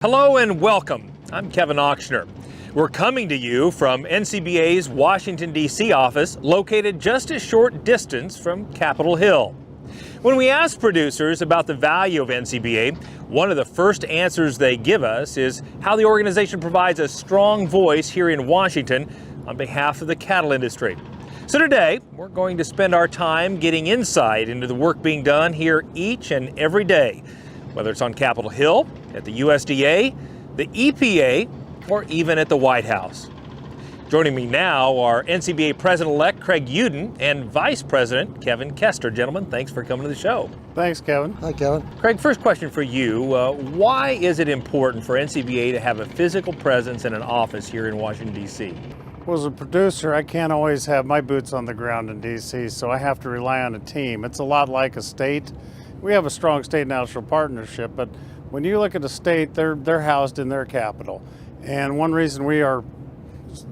Hello and welcome. I'm Kevin Ochsner. We're coming to you from NCBA's Washington, D.C. office, located just a short distance from Capitol Hill. When we ask producers about the value of NCBA, one of the first answers they give us is how the organization provides a strong voice here in Washington on behalf of the cattle industry. So today, we're going to spend our time getting insight into the work being done here each and every day, whether it's on Capitol Hill, at the USDA, the EPA, or even at the White House. Joining me now are NCBA President-elect Craig Uden and Vice President Kevin Kester. Gentlemen, thanks for coming to the show. Thanks, Kevin. Hi, Kevin. Craig, first question for you. Why is it important for NCBA to have a physical presence and an office here in Washington, D.C.? Well, as a producer, I can't always have my boots on the ground in D.C., so I have to rely on a team. It's a lot like a state. We have a strong state-national partnership, but when you look at a state, they're housed in their capital. And one reason we are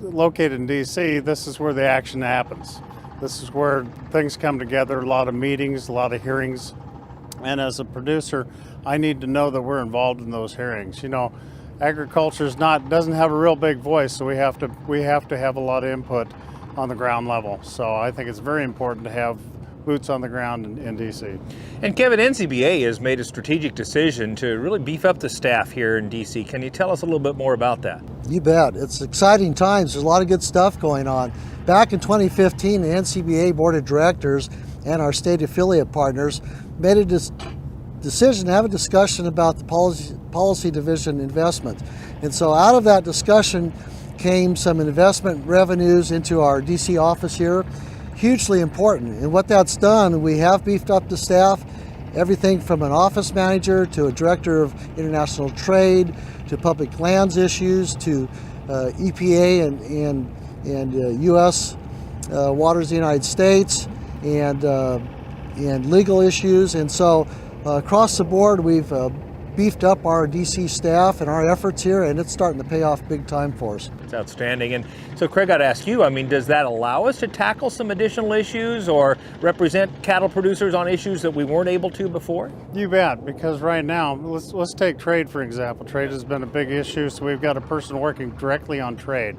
located in D.C., this is where the action happens. This is where things come together, a lot of meetings, a lot of hearings. And as a producer, I need to know that we're involved in those hearings. You know, agriculture doesn't have a real big voice, so we have to have a lot of input on the ground level. So I think it's very important to have boots on the ground in D.C. And Kevin, NCBA has made a strategic decision to really beef up the staff here in D.C. Can you tell us a little bit more about that? You bet. It's exciting times. There's a lot of good stuff going on. Back in 2015, the NCBA Board of Directors and our state affiliate partners made a decision to have a discussion about the policy division investment. And so out of that discussion came some investment revenues into our D.C. office here. Hugely important. And what that's done, we have beefed up the staff, everything from an office manager to a director of international trade to public lands issues to EPA and U.S. waters of the United States and legal issues. And so across the board, we've beefed up our DC staff and our efforts here, and it's starting to pay off big time for us. It's outstanding. And so Craig, I'd ask you, does that allow us to tackle some additional issues or represent cattle producers on issues that we weren't able to before? You bet, because right now, let's take trade for example. Trade has been a big issue, so we've got a person working directly on trade.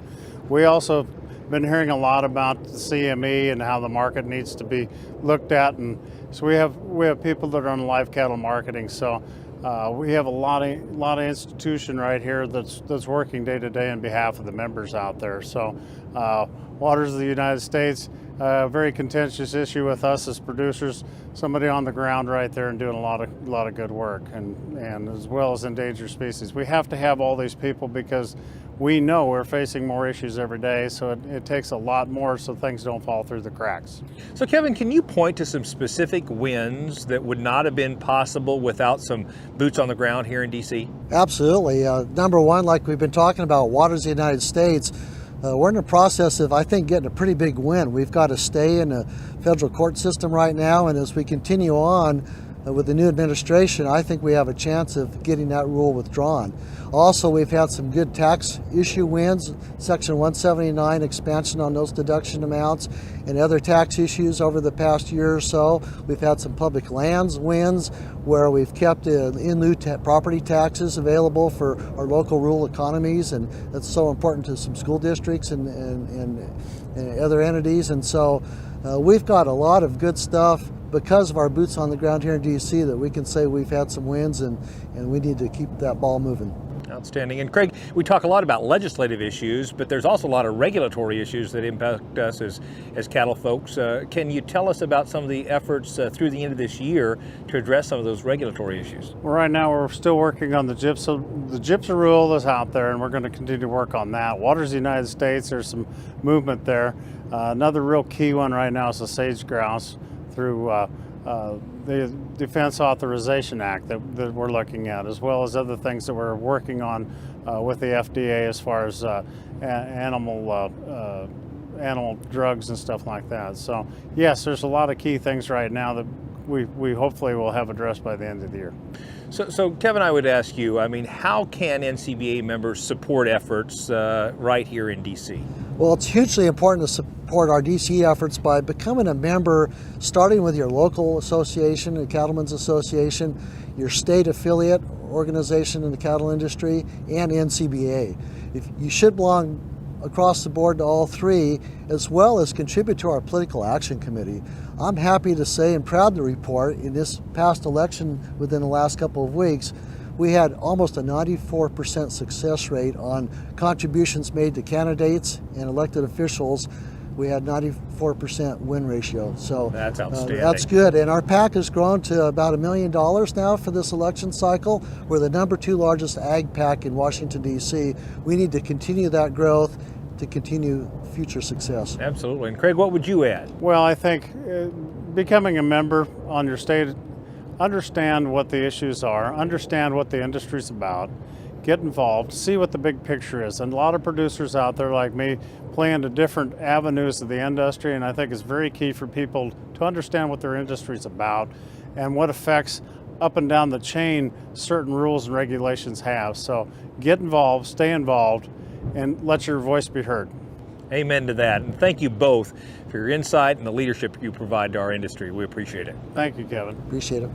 We also been hearing a lot about the CME and how the market needs to be looked at, and so we have people that are on live cattle marketing. So we have a lot of institution right here that's working day to day on behalf of the members out there. So waters of the United States, very contentious issue with us as producers. Somebody on the ground right there and doing a lot of good work, and as well as endangered species. We have to have all these people because we know we're facing more issues every day, so it takes a lot more so things don't fall through the cracks. So Kevin, can you point to some specific wins that would not have been possible without some boots on the ground here in D.C.? Absolutely. Number one, like we've been talking about, waters of the United States, we're in the process of, I think, getting a pretty big win. We've got to stay in the federal court system right now, and as we continue on with the new administration, I think we have a chance of getting that rule withdrawn. Also, we've had some good tax issue wins, Section 179 expansion on those deduction amounts, and other tax issues over the past year or so. We've had some public lands wins where we've kept in lieu property taxes available for our local rural economies, and that's so important to some school districts and other entities. And so we've got a lot of good stuff because of our boots on the ground here in D.C. that we can say we've had some wins, and we need to keep that ball moving. Outstanding. And Craig, we talk a lot about legislative issues, but there's also a lot of regulatory issues that impact us as cattle folks. Can you tell us about some of the efforts through the end of this year to address some of those regulatory issues? Well, right now we're still working on the GIPSA. The GIPSA rule that's out there, and we're going to continue to work on that. Waters of the United States, there's some movement there. Another real key one right now is the sage grouse through the Defense Authorization Act that we're looking at, as well as other things that we're working on with the FDA as far as animal drugs and stuff like that. So yes, there's a lot of key things right now that we hopefully will have addressed by the end of the year. So Kevin, I would ask you, how can NCBA members support efforts right here in D.C.? Well, it's hugely important to support our D.C. efforts by becoming a member, starting with your local association, the Cattlemen's Association, your state affiliate, organization in the cattle industry, and NCBA. If you should belong across the board to all three, as well as contribute to our political action committee. I'm happy to say and proud to report in this past election within the last couple of weeks, we had almost a 94% success rate on contributions made to candidates and elected officials. We had 94% win ratio. So that's outstanding. That's good. And our PAC has grown to about $1 million now for this election cycle. We're the #2 largest ag PAC in Washington, D.C. We need to continue that growth to continue future success. Absolutely. And Craig, what would you add? Well, I think becoming a member on your state, understand what the issues are, understand what the industry's about, get involved, see what the big picture is. And a lot of producers out there like me play into different avenues of the industry, and I think it's very key for people to understand what their industry's about and what effects up and down the chain certain rules and regulations have. So get involved, stay involved, and let your voice be heard. Amen to that. And thank you both for your insight and the leadership you provide to our industry. We appreciate it. Thank you, Kevin. Appreciate it.